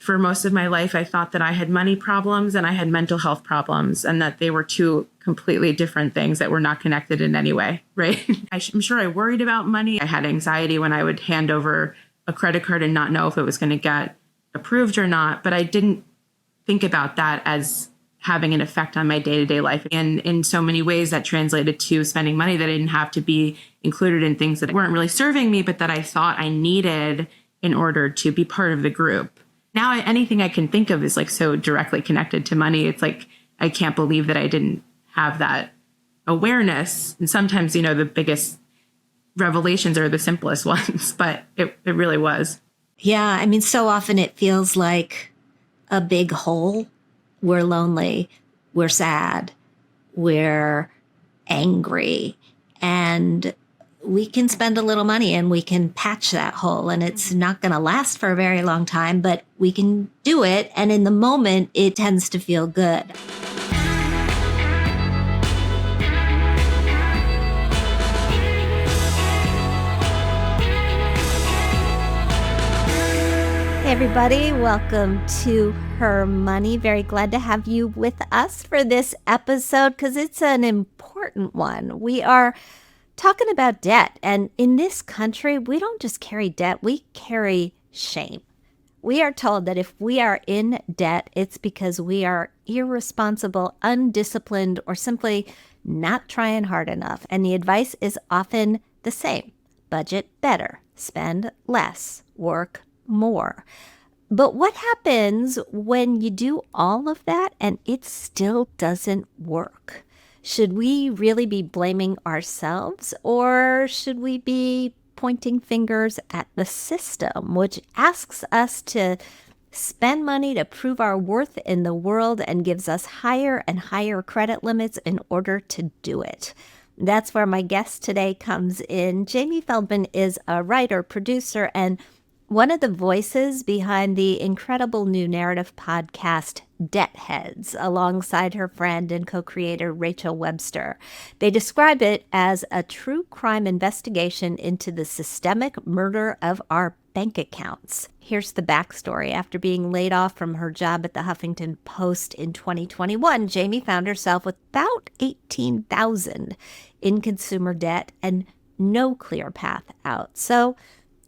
for most of my life, I thought that I had money problems and I had mental health problems, and that they were two completely different things that were not connected in any way, right? I'm sure I worried about money. I had anxiety when I would hand over a credit card and not know if it was going to get approved or not, but I didn't think about that as having an effect on my day-to-day life. And in so many ways that translated to spending money that I didn't have to be included in things that weren't really serving me, but that I thought I needed in order to be part of the group. Now, anything I can think of is like so directly connected to money. It's like, I can't believe that I didn't have that awareness. And sometimes, the biggest revelations are the simplest ones, but it really was. Yeah. I mean, so often it feels like a big hole. We're lonely. We're sad. We're angry. And we can spend a little money and we can patch that hole, and it's not going to last for a very long time, but we can do it. And in the moment, it tends to feel good. Hey everybody, welcome to Her Money. Very glad to have you with us for this episode because it's an important one. We are talking about debt. And in this country, we don't just carry debt, we carry shame. We are told that if we are in debt, it's because we are irresponsible, undisciplined, or simply not trying hard enough. And the advice is often the same. Budget better, spend less, work more. But what happens when you do all of that and it still doesn't work? Should we really be blaming ourselves, or should we be pointing fingers at the system, which asks us to spend money to prove our worth in the world and gives us higher and higher credit limits in order to do it? That's where my guest today comes in. Jamie Feldman is a writer, producer, and one of the voices behind the incredible new narrative podcast, Debt Heads, alongside her friend and co-creator Rachel Webster. They describe it as a true crime investigation into the systemic murder of our bank accounts. Here's the backstory. After being laid off from her job at the Huffington Post in 2021, Jamie found herself with about $18,000 in consumer debt and no clear path out. So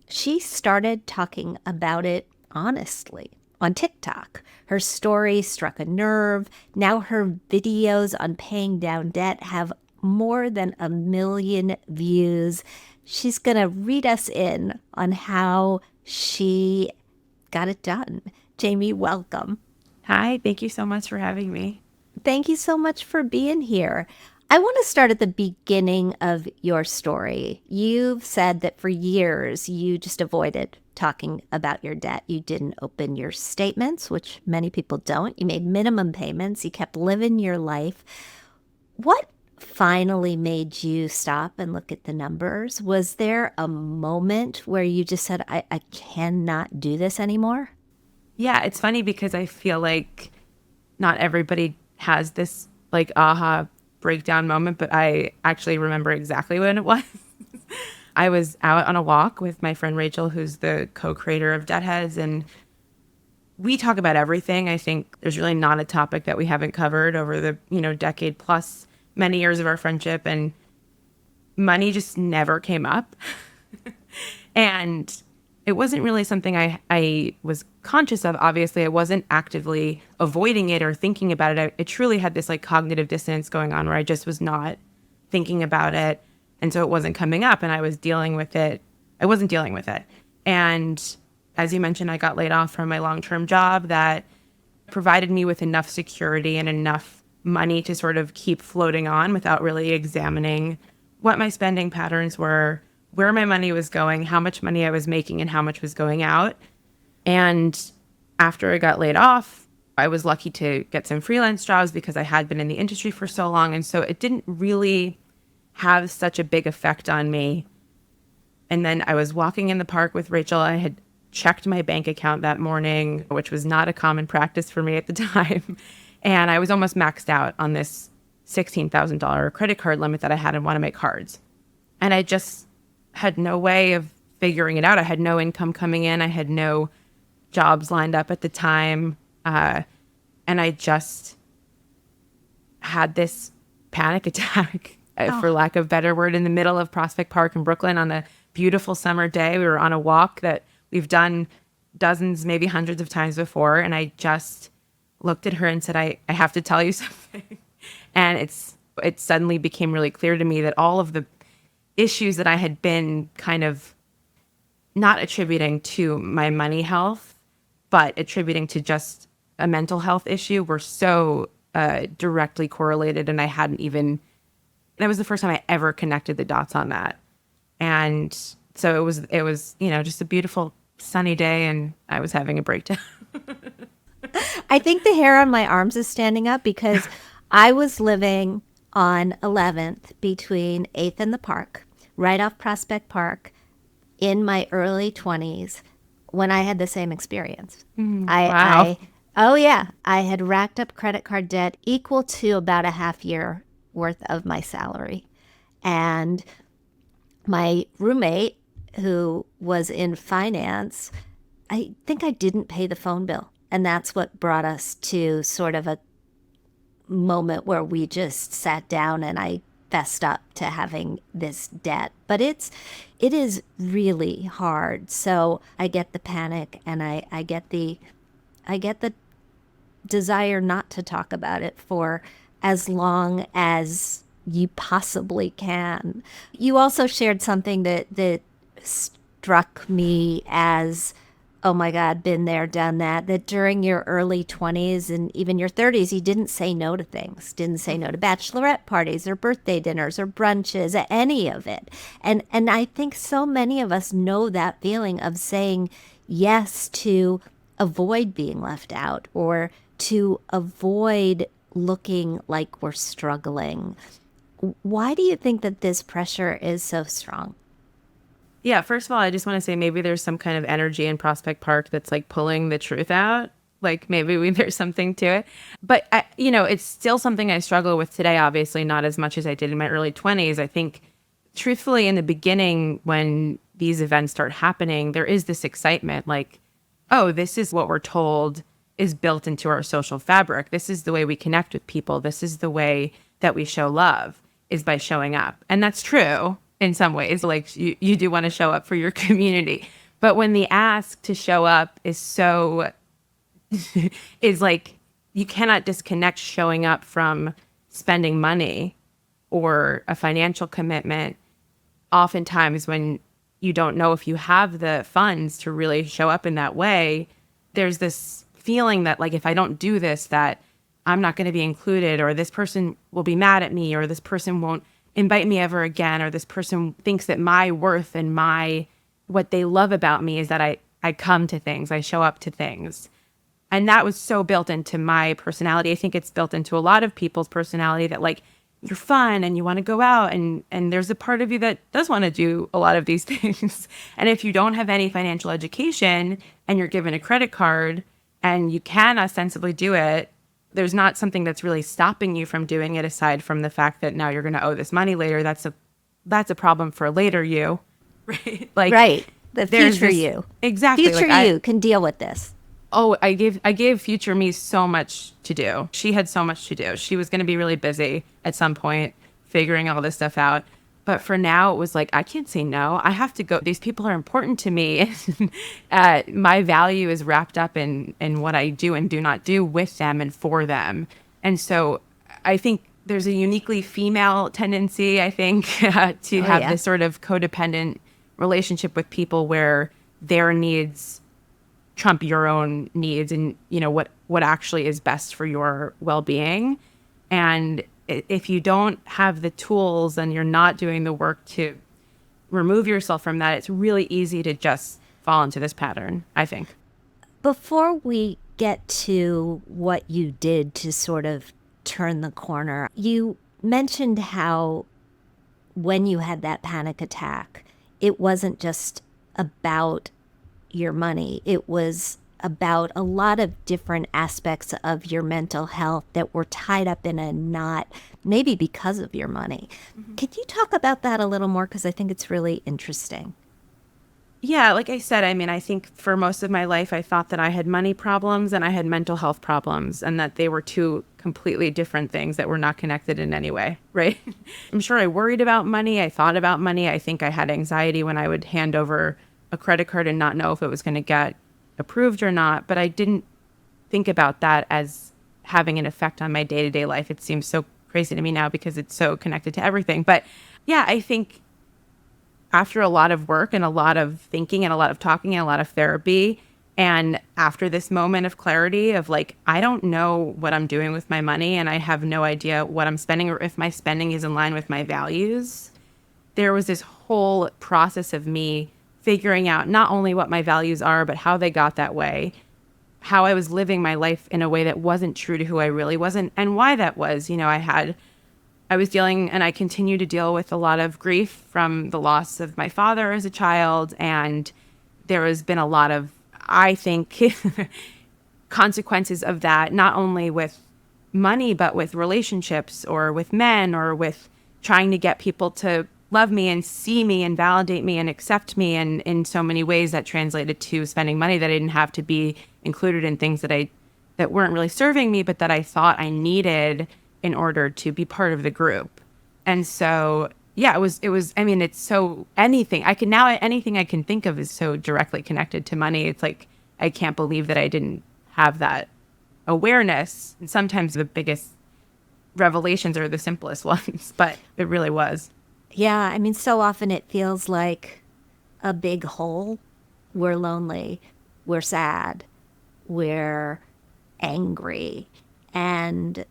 she started talking about it honestly on TikTok. Her story struck a nerve. Now her videos on paying down debt have more than 1 million views. She's going to read us in on how she got it done. Jamie, welcome. Hi, thank you so much for having me. Thank you so much for being here. I want to start at the beginning of your story. You've said that for years you just avoided talking about your debt. You didn't open your statements, which many people don't. You made minimum payments. You kept living your life. What finally made you stop and look at the numbers? Was there a moment where you just said, I cannot do this anymore? Yeah, it's funny because I feel like not everybody has this like aha breakdown moment, but I actually remember exactly when it was. I was out on a walk with my friend Rachel, who's the co-creator of Debt Heads, and we talk about everything. I think there's really not a topic that we haven't covered over the, decade plus many years of our friendship, and money just never came up. And it wasn't really something I was conscious of. Obviously, I wasn't actively avoiding it or thinking about it. I truly had this like cognitive dissonance going on where I just was not thinking about it. And so it wasn't coming up and I was dealing with it. I wasn't dealing with it. And as you mentioned, I got laid off from my long-term job that provided me with enough security and enough money to sort of keep floating on without really examining what my spending patterns were, where my money was going, how much money I was making, and how much was going out. And after I got laid off, I was lucky to get some freelance jobs because I had been in the industry for so long. And so it didn't really have such a big effect on me. And then I was walking in the park with Rachel. I had checked my bank account that morning, which was not a common practice for me at the time. And I was almost maxed out on this $16,000 credit card limit that I had on one of my cards. And I just had no way of figuring it out. I had no income coming in. I had no jobs lined up at the time. And I just had this panic attack, for lack of a better word, in the middle of Prospect Park in Brooklyn on a beautiful summer day. We were on a walk that we've done dozens, maybe hundreds of times before. And I just looked at her and said, I have to tell you something. And it suddenly became really clear to me that all of the issues that I had been kind of not attributing to my money health, but attributing to just a mental health issue were so directly correlated. And that was the first time I ever connected the dots on that. And so it was, just a beautiful sunny day, and I was having a breakdown. I think the hair on my arms is standing up because I was living on 11th between 8th and the Park, right off Prospect Park, in my early 20s when I had the same experience. Wow. I had racked up credit card debt equal to about a half year worth of my salary. And my roommate, who was in finance, I think I didn't pay the phone bill. And that's what brought us to sort of a moment where we just sat down and I fessed up to having this debt. But it is really hard. So I get the panic, and I get the desire not to talk about it for as long as you possibly can. You also shared something that struck me as, oh my God, been there, done that during your early 20s and even your 30s, you didn't say no to things, didn't say no to bachelorette parties or birthday dinners or brunches, any of it. And I think so many of us know that feeling of saying yes to avoid being left out or to avoid looking like we're struggling. Why do you think that this pressure is so strong? Yeah, first of all, I just want to say maybe there's some kind of energy in Prospect Park that's like pulling the truth out. Like maybe there's something to it. But, it's still something I struggle with today, obviously, not as much as I did in my early 20s. I think, truthfully, in the beginning, when these events start happening, there is this excitement like, oh, this is what we're told is built into our social fabric. This is the way we connect with people. This is the way that we show love, is by showing up. And that's true. In some ways, like you do want to show up for your community. But when the ask to show up is like, you cannot disconnect showing up from spending money or a financial commitment. Oftentimes when you don't know if you have the funds to really show up in that way, there's this feeling that like, if I don't do this, that I'm not going to be included, or this person will be mad at me, or this person won't invite me ever again, or this person thinks that my worth and what they love about me is that I come to things, I show up to things. And that was so built into my personality. I think it's built into a lot of people's personality that like, you're fun and you want to go out, and there's a part of you that does want to do a lot of these things. And if you don't have any financial education and you're given a credit card and you can ostensibly do it, there's not something that's really stopping you from doing it, aside from the fact that now you're going to owe this money later. That's a problem for later you, right? Like, right. The future you. Exactly. Future like you can deal with this. Oh, I gave future me so much to do. She had so much to do. She was going to be really busy at some point figuring all this stuff out. But for now, it was like, I can't say no. I have to go. These people are important to me. My value is wrapped up in what I do and do not do with them and for them. And so I think there's a uniquely female tendency, I think, to have this sort of codependent relationship with people where their needs trump your own needs and, what actually is best for your well-being. And if you don't have the tools and you're not doing the work to remove yourself from that, it's really easy to just fall into this pattern, I think. Before we get to what you did to sort of turn the corner, you mentioned how when you had that panic attack, it wasn't just about your money. It was about a lot of different aspects of your mental health that were tied up in a knot, maybe because of your money. Mm-hmm. Could you talk about that a little more? Because I think it's really interesting. Yeah, like I said, I mean, I think for most of my life, I thought that I had money problems and I had mental health problems, and that they were two completely different things that were not connected in any way, right? I'm sure I worried about money. I thought about money. I think I had anxiety when I would hand over a credit card and not know if it was going to get approved or not. But I didn't think about that as having an effect on my day-to-day life. It seems so crazy to me now because it's so connected to everything. But yeah, I think after a lot of work and a lot of thinking and a lot of talking and a lot of therapy, and after this moment of clarity of like, I don't know what I'm doing with my money and I have no idea what I'm spending or if my spending is in line with my values, there was this whole process of me figuring out not only what my values are, but how they got that way, how I was living my life in a way that wasn't true to who I really was, and why that was. You know, I was dealing, and I continue to deal with a lot of grief from the loss of my father as a child. And there has been a lot of, I think, consequences of that, not only with money, but with relationships or with men or with trying to get people to love me and see me and validate me and accept me. And in so many ways that translated to spending money that I didn't have to be included in things that weren't really serving me, but that I thought I needed in order to be part of the group. And so, yeah, it was, I mean, it's so anything I can think of is so directly connected to money. It's like, I can't believe that I didn't have that awareness. And sometimes the biggest revelations are the simplest ones, but it really was. Yeah, I mean, so often it feels like a big hole. We're lonely, we're sad, we're angry, and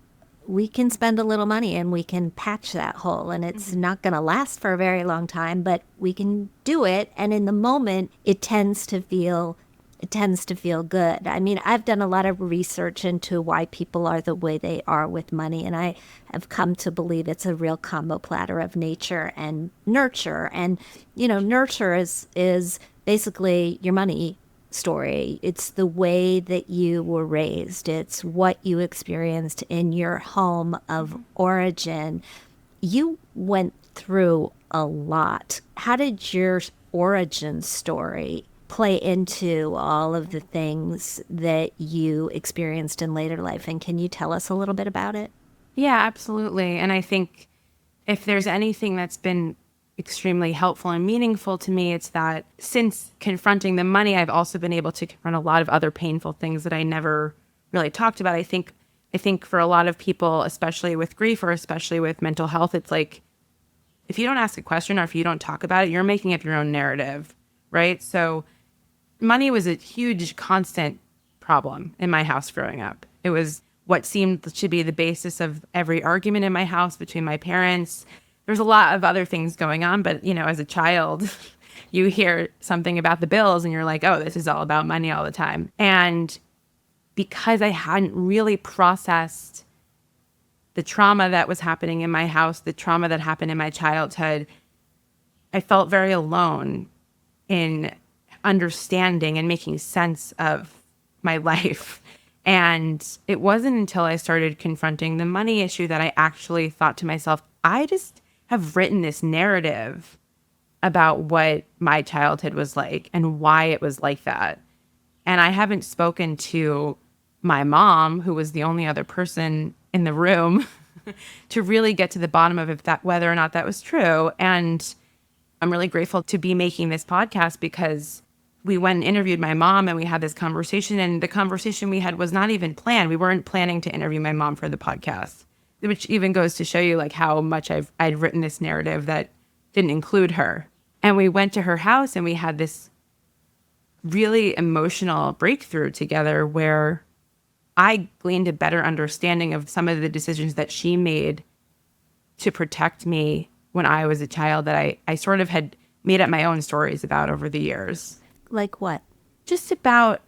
we can spend a little money and we can patch that hole, and it's not going to last for a very long time, but we can do it. And in the moment, it tends to feel good. I mean, I've done a lot of research into why people are the way they are with money, and I have come to believe it's a real combo platter of nature and nurture. And, you know, nurture is basically your money story. It's the way that you were raised. It's what you experienced in your home of origin. You went through a lot. How did your origin story play into all of the things that you experienced in later life? And can you tell us a little bit about it? Yeah, absolutely. And I think if there's anything that's been extremely helpful and meaningful to me, it's that since confronting the money, I've also been able to confront a lot of other painful things that I never really talked about. I think for a lot of people, especially with grief or especially with mental health, it's like, if you don't ask a question or if you don't talk about it, you're making up your own narrative, right? So money was a huge constant problem in my house growing up. It was what seemed to be the basis of every argument in my house between my parents. There's a lot of other things going on, but, you know, as a child, you hear something about the bills and you're like, oh, this is all about money all the time. And because I hadn't really processed the trauma that was happening in my house, the trauma that happened in my childhood, I felt very alone in understanding and making sense of my life. And it wasn't until I started confronting the money issue that I actually thought to myself, I just have written this narrative about what my childhood was like and why it was like that. And I haven't spoken to my mom, who was the only other person in the room, to really get to the bottom of whether or not that was true. And I'm really grateful to be making this podcast because we went and interviewed my mom and we had this conversation, and the conversation we had was not even planned. We weren't planning to interview my mom for the podcast, which even goes to show you like how much I'd written this narrative that didn't include her. And we went to her house and we had this really emotional breakthrough together where I gleaned a better understanding of some of the decisions that she made to protect me when I was a child that I sort of had made up my own stories about over the years. Like what? Just about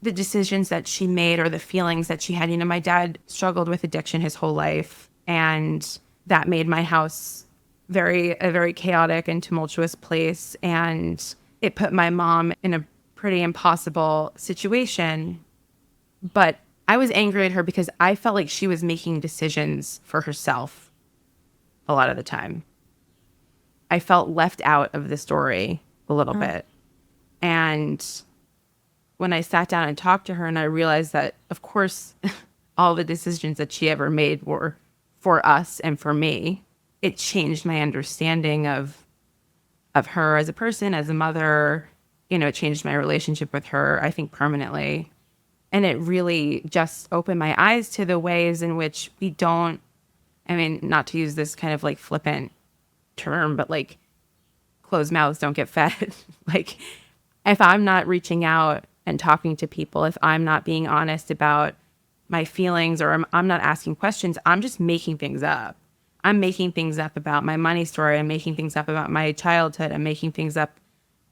the decisions that she made or the feelings that she had. You know, my dad struggled with addiction his whole life, and that made my house a very chaotic and tumultuous place. And it put my mom in a pretty impossible situation. But I was angry at her because I felt like she was making decisions for herself a lot of the time. I felt left out of the story a little bit. And when I sat down and talked to her, and I realized that, of course, all the decisions that she ever made were for us and for me, it changed my understanding of her as a person, as a mother. It changed my relationship with her, I think, permanently. And it really just opened my eyes to the ways in which we don't, not to use this kind of like flippant term, but like closed mouths don't get fed. Like if I'm not reaching out and talking to people, if I'm not being honest about my feelings, or I'm not asking questions, I'm just making things up. I'm making things up about my money story. I'm making things up about my childhood. I'm making things up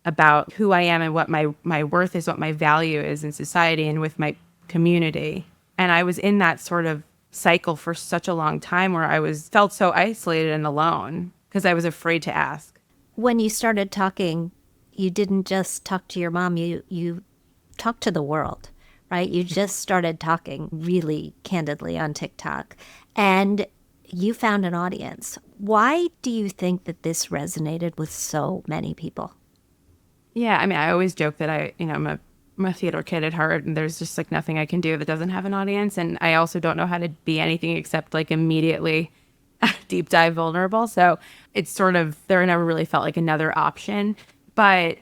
about who I am and what my worth is, what my value is in society and with my community. And I was in that sort of cycle for such a long time where felt so isolated and alone because I was afraid to ask. When you started talking, you didn't just talk to your mom, you talked to the world, right? You just started talking really candidly on TikTok, and you found an audience. Why do you think that this resonated with so many people? Yeah, I always joke that I'm a theater kid at heart, and there's just like nothing I can do that doesn't have an audience. And I also don't know how to be anything except like immediately deep dive vulnerable. So it's sort of, there never really felt like another option. But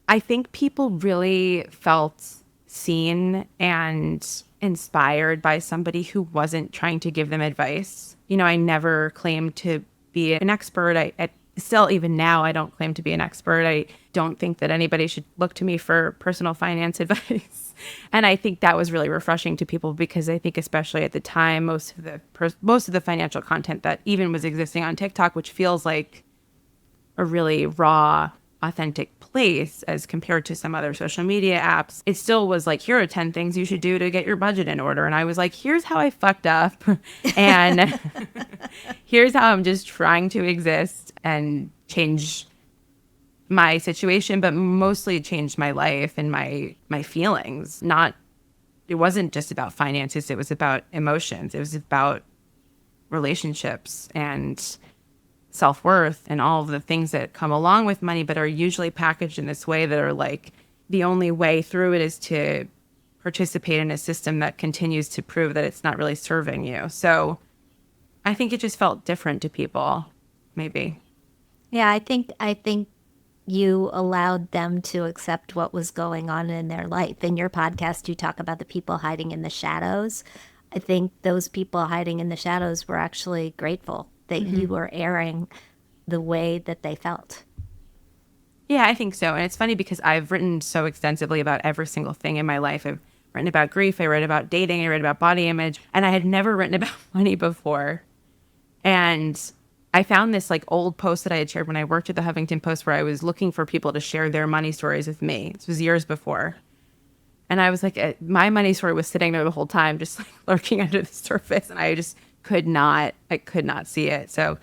I think people really felt seen and inspired by somebody who wasn't trying to give them advice. I never claimed to be an expert. Still, even now, I don't claim to be an expert. I don't think that anybody should look to me for personal finance advice. And I think that was really refreshing to people because I think especially at the time, most of the financial content that even was existing on TikTok, which feels like a really raw, authentic place as compared to some other social media apps, it still was like, here are 10 things you should do to get your budget in order. And I was like, here's how I fucked up. And here's how I'm just trying to exist and change my situation, but mostly change my life and my feelings. It wasn't just about finances. It was about emotions. It was about relationships and self-worth and all of the things that come along with money, but are usually packaged in this way that are like the only way through it is to participate in a system that continues to prove that it's not really serving you. So I think it just felt different to people, maybe. Yeah, I think you allowed them to accept what was going on in their life. In your podcast, you talk about the people hiding in the shadows. I think those people hiding in the shadows were actually grateful that you were airing the way that they felt. Yeah, I think so. And it's funny because I've written so extensively about every single thing in my life. I've written about grief. I read about dating. I read about body image. And I had never written about money before. And I found this like old post that I had shared when I worked at the Huffington Post where I was looking for people to share their money stories with me. This was years before. And I was like, my money story was sitting there the whole time, just like lurking under the surface. And I just could not see it. So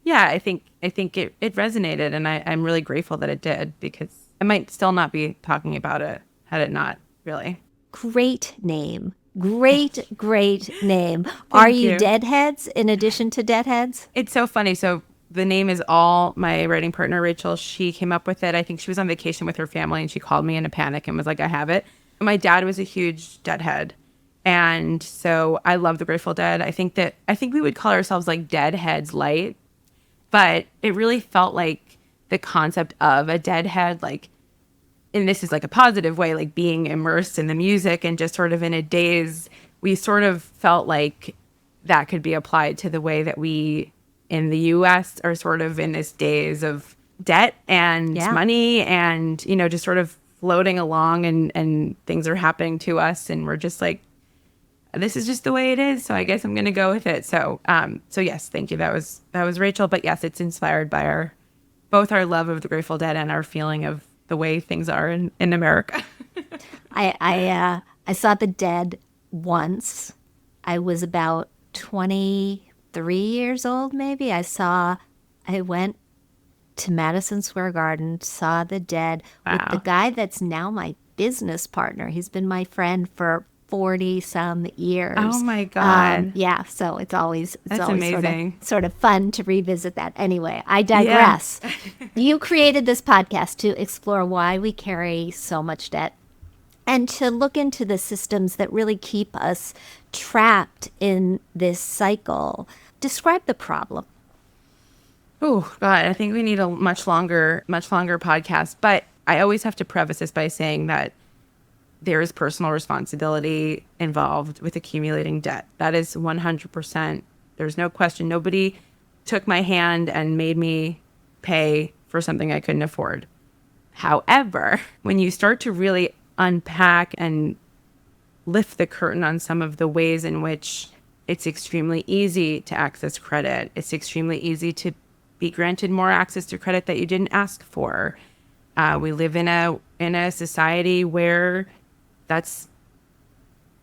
yeah, I think it resonated, and I'm really grateful that it did, because I might still not be talking about it had it not, really. Great name. Great name. Are you Deadheads in addition to Deadheads? It's so funny. So the name is all my writing partner, Rachel. She came up with it. I think she was on vacation with her family, and she called me in a panic and was like, I have it. My dad was a huge Deadhead. And so I love the Grateful Dead. I think we would call ourselves like Deadheads light, but it really felt like the concept of a deadhead, like, and this is like a positive way, like being immersed in the music and just sort of in a daze. We sort of felt like that could be applied to the way that we in the US are sort of in this daze of debt and money and, just sort of floating along and things are happening to us. And we're just like, this is just the way it is. So I guess I'm going to go with it. So yes, thank you. That was Rachel. But yes, it's inspired by both our love of the Grateful Dead and our feeling of the way things are in America. I saw the Dead once. I was about 23 years old, maybe. I went to Madison Square Garden, saw the Dead with the guy that's now my business partner. He's been my friend for 40 some years. Oh my God. Yeah. So it's always amazing. Sort of fun to revisit that. Anyway, I digress. Yeah. You created this podcast to explore why we carry so much debt and to look into the systems that really keep us trapped in this cycle. Describe the problem. Oh God, I think we need a much longer podcast. But I always have to preface this by saying that there is personal responsibility involved with accumulating debt. That is 100%. There's no question. Nobody took my hand and made me pay for something I couldn't afford. However, when you start to really unpack and lift the curtain on some of the ways in which it's extremely easy to access credit, it's extremely easy to be granted more access to credit that you didn't ask for. We live in a society where that's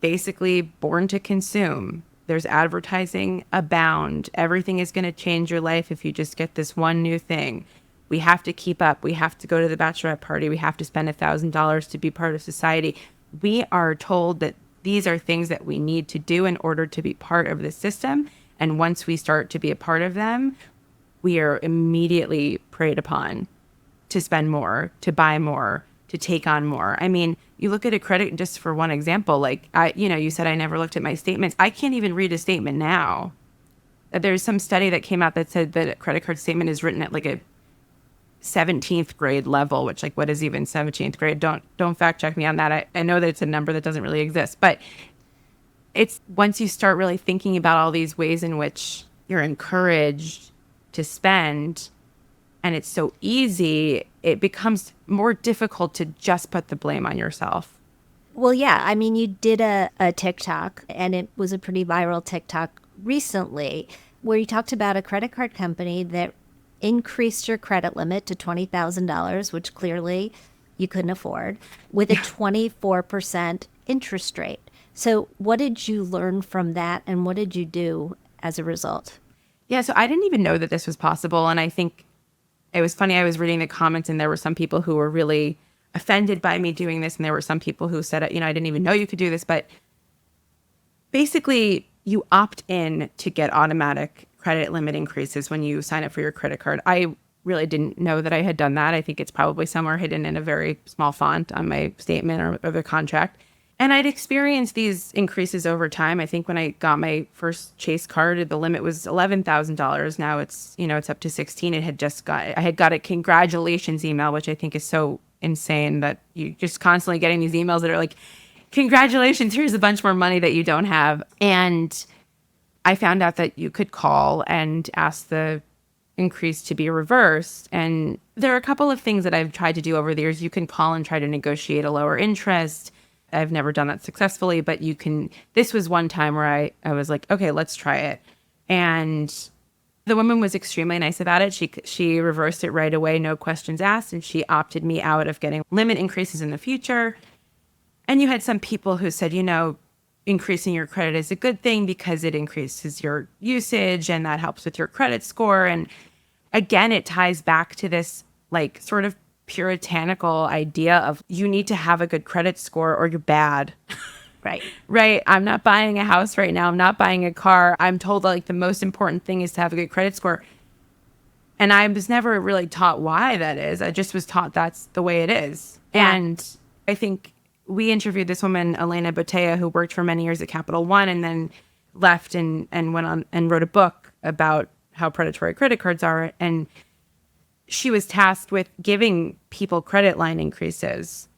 basically born to consume. There's advertising abound. Everything is going to change your life if you just get this one new thing. We have to keep up. We have to go to the bachelorette party. We have to spend $1,000 to be part of society. We are told that these are things that we need to do in order to be part of the system. And once we start to be a part of them, we are immediately preyed upon to spend more, to buy more, to take on more. I mean, you look at a credit, just for one example, like you said I never looked at my statements. I can't even read a statement now. There's some study that came out that said that a credit card statement is written at like a 17th grade level, which, like, what is even 17th grade? Don't fact check me on that. I know that it's a number that doesn't really exist, but it's once you start really thinking about all these ways in which you're encouraged to spend, and it's so easy, it becomes more difficult to just put the blame on yourself. Well, yeah. I mean, you did a TikTok, and it was a pretty viral TikTok recently, where you talked about a credit card company that increased your credit limit to $20,000, which clearly you couldn't afford, with a 24% interest rate. So what did you learn from that, and what did you do as a result? Yeah, so I didn't even know that this was possible. And I think it was funny. I was reading the comments, and there were some people who were really offended by me doing this. And there were some people who said, I didn't even know you could do this. But basically, you opt in to get automatic credit limit increases when you sign up for your credit card. I really didn't know that I had done that. I think it's probably somewhere hidden in a very small font on my statement or the contract. And I'd experienced these increases over time. I think when I got my first Chase card, the limit was $11,000. Now it's up to 16. I had got a congratulations email, which I think is so insane that you just constantly getting these emails that are like, congratulations, here's a bunch more money that you don't have. And I found out that you could call and ask the increase to be reversed. And there are a couple of things that I've tried to do over the years. You can call and try to negotiate a lower interest. I've never done that successfully, but you can. This was one time where I was like, okay, let's try it. And the woman was extremely nice about it. She reversed it right away, no questions asked, and she opted me out of getting limit increases in the future. And you had some people who said, increasing your credit is a good thing because it increases your usage and that helps with your credit score. And again, it ties back to this like sort of puritanical idea of you need to have a good credit score or you're bad. Right. I'm not buying a house right now. I'm not buying a car. I'm told like the most important thing is to have a good credit score. And I was never really taught why that is. I just was taught that's the way it is. Yeah. And I think we interviewed this woman, Elena Botea, who worked for many years at Capital One and then left and went on and wrote a book about how predatory credit cards are. And she was tasked with giving people credit line increases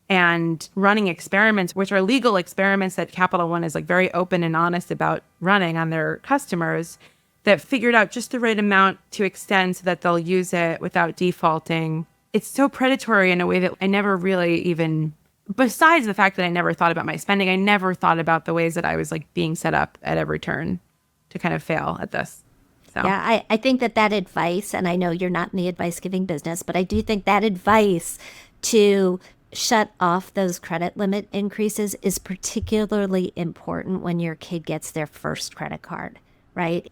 and running experiments, which are legal experiments that Capital One is like very open and honest about running on their customers, that figured out just the right amount to extend so that they'll use it without defaulting. It's so predatory in a way that I never really even... Besides the fact that I never thought about my spending, I never thought about the ways that I was like being set up at every turn to kind of fail at this. So. Yeah, I think that advice, and I know you're not in the advice giving business, but I do think that advice to shut off those credit limit increases is particularly important when your kid gets their first credit card, right?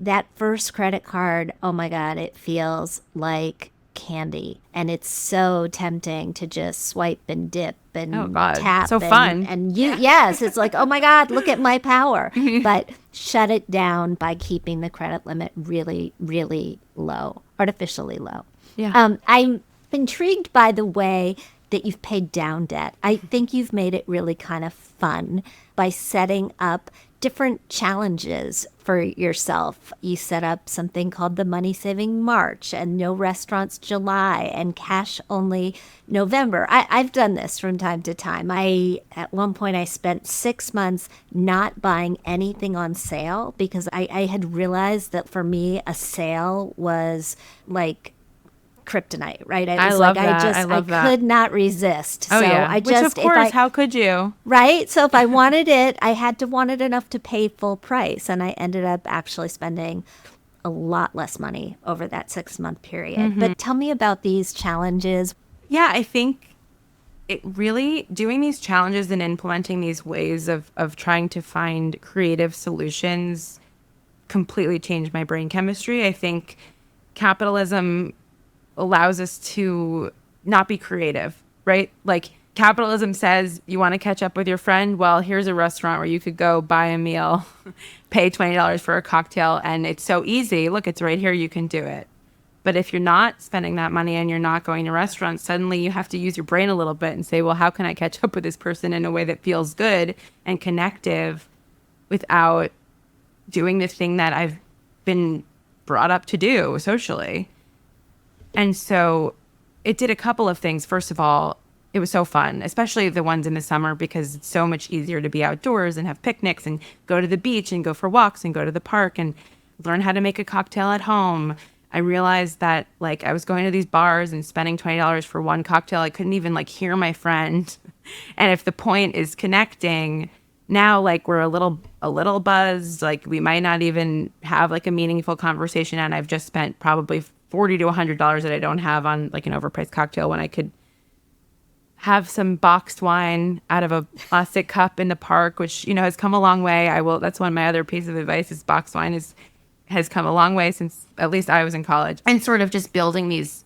That first credit card, oh my God, it feels like candy. And it's so tempting to just swipe and dip and Oh God, tap. so fun. And yes, it's like, oh my God, look at my power. But shut it down by keeping the credit limit really, really low, artificially low. Yeah. I'm intrigued by the way that you've paid down debt. I think you've made it really kind of fun by setting up different challenges for yourself. You set up something called the Money Saving March and No Restaurants July and Cash Only November. I've done this from time to time. At one point, I spent 6 months not buying anything on sale because I had realized that for me, a sale was like kryptonite, right? I love that. I love that. Could not resist. Oh, so yeah. I just, which, of course, how could you? Right? So if I wanted it, I had to want it enough to pay full price. And I ended up actually spending a lot less money over that 6-month period. Mm-hmm. But tell me about these challenges. Yeah, I think it really doing these challenges and implementing these ways of trying to find creative solutions completely changed my brain chemistry. I think capitalism allows us to not be creative, right? Like capitalism says you want to catch up with your friend. Well, here's a restaurant where you could go buy a meal, pay $20 for a cocktail, and it's so easy. Look, it's right here. You can do it. But if you're not spending that money and you're not going to restaurants, suddenly you have to use your brain a little bit and say, well, how can I catch up with this person in a way that feels good and connective without doing the thing that I've been brought up to do socially? And so it did a couple of things. First of all, it was so fun, especially the ones in the summer, because it's so much easier to be outdoors and have picnics and go to the beach and go for walks and go to the park and learn how to make a cocktail at home. I realized that like I was going to these bars and spending $20 for one cocktail. I couldn't even like hear my friend. And if the point is connecting, now like we're a little buzzed, like we might not even have like a meaningful conversation, and I've just spent probably $40 to $100 that I don't have on like an overpriced cocktail when I could have some boxed wine out of a plastic cup in the park, which, you know, has come a long way. That's one of my other pieces of advice is boxed wine has come a long way since at least I was in college, and sort of just building these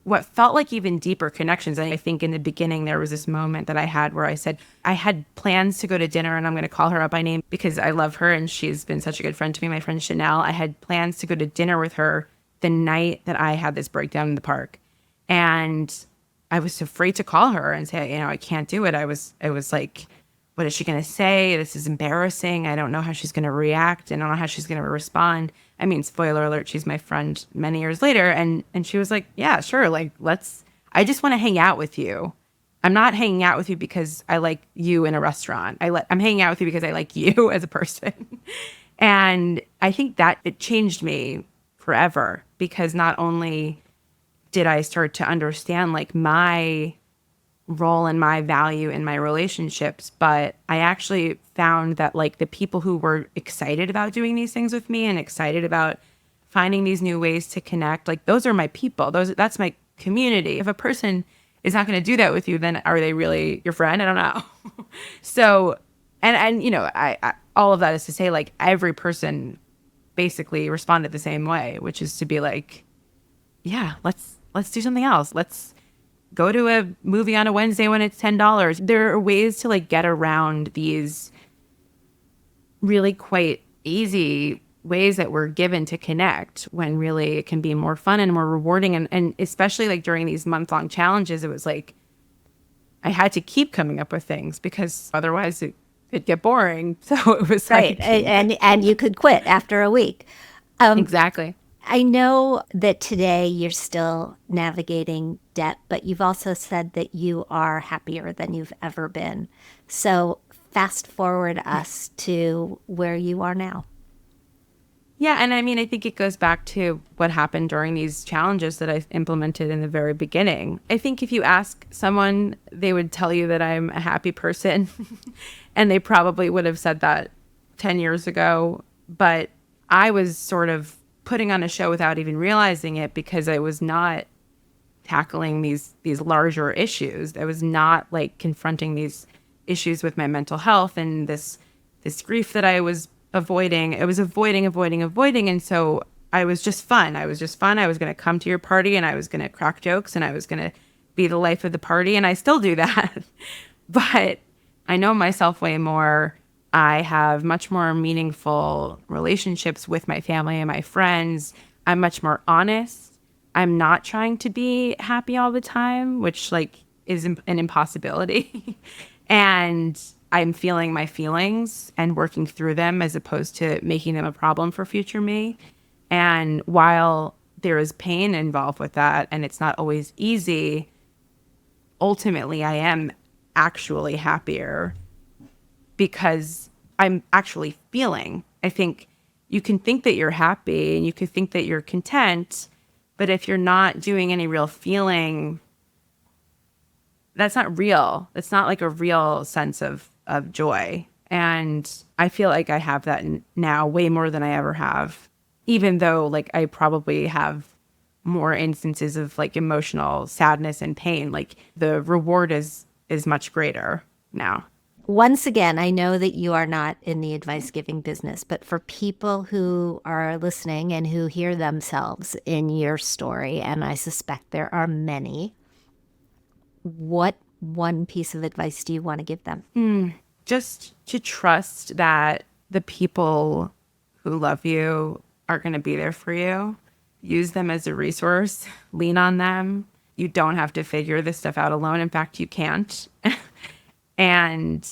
what felt like even deeper connections. And I think in the beginning there was this moment that I had where I said I had plans to go to dinner, and I'm going to call her up by name because I love her and she's been such a good friend to me, my friend Chanel. I had plans to go to dinner with her the night that I had this breakdown in the park. And I was afraid to call her and say, you know, I can't do it. I was like, what is she going to say? This is embarrassing. I don't know how she's going to react. I don't know how she's going to respond. I mean, spoiler alert, she's my friend many years later. And she was like, yeah, sure. Like, I just want to hang out with you. I'm not hanging out with you because I like you in a restaurant. I'm hanging out with you because I like you as a person. And I think that it changed me forever, because not only did I start to understand like my role and my value in my relationships, but I actually found that like the people who were excited about doing these things with me and excited about finding these new ways to connect, like those are my people. That's my community. If a person is not going to do that with you, then are they really your friend? I don't know. So, and you know, I all of that is to say like every person basically responded the same way, which is to be like, yeah, let's do something else. Let's go to a movie on a Wednesday when it's $10. There are ways to like get around these really quite easy ways that we're given to connect, when really it can be more fun and more rewarding. And especially like during these month-long challenges, it was like I had to keep coming up with things because otherwise it'd get boring. So it was right. Like, and you could quit after a week. Exactly. I know that today you're still navigating debt, but you've also said that you are happier than you've ever been. So fast forward us to where you are now. Yeah, and I mean, I think it goes back to what happened during these challenges that I implemented in the very beginning. I think if you ask someone, they would tell you that I'm a happy person, and they probably would have said that 10 years ago. But I was sort of putting on a show without even realizing it, because I was not tackling these larger issues. I was not like confronting these issues with my mental health and this grief that I was avoiding. I was avoiding. And so I was just fun. I was going to come to your party and I was going to crack jokes and I was going to be the life of the party. And I still do that. But I know myself way more. I have much more meaningful relationships with my family and my friends. I'm much more honest. I'm not trying to be happy all the time, which is an impossibility. And I'm feeling my feelings and working through them as opposed to making them a problem for future me. And while there is pain involved with that, and it's not always easy, ultimately I am actually happier because I'm actually feeling. I think you can think that you're happy and you can think that you're content, but if you're not doing any real feeling, that's not real. It's not like a real sense of joy. And I feel like I have that now way more than I ever have, even though I probably have more instances of emotional sadness and pain. The reward is much greater now. Once again, I know that you are not in the advice giving business, but for people who are listening and who hear themselves in your story, and I suspect there are many, what one piece of advice do you want to give them? Just to trust that the people who love you are going to be there for you. Use them as a resource. Lean on them. You don't have to figure this stuff out alone. In fact, you can't. And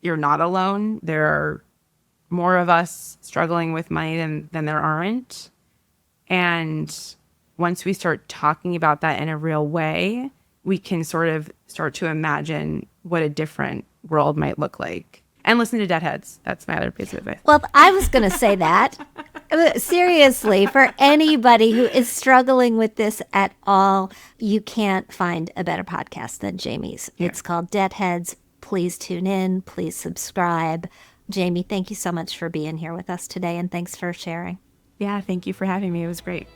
you're not alone. There are more of us struggling with money than there aren't. And once we start talking about that in a real way, we can sort of start to imagine what a different world might look like. And listen to Deadheads. That's my other piece of advice. Well, I was going to say that. Seriously, for anybody who is struggling with this at all, you can't find a better podcast than Jamie's. Yeah. It's called Deadheads. Please tune in. Please subscribe. Jamie, thank you so much for being here with us today, and thanks for sharing. Yeah, thank you for having me. It was great.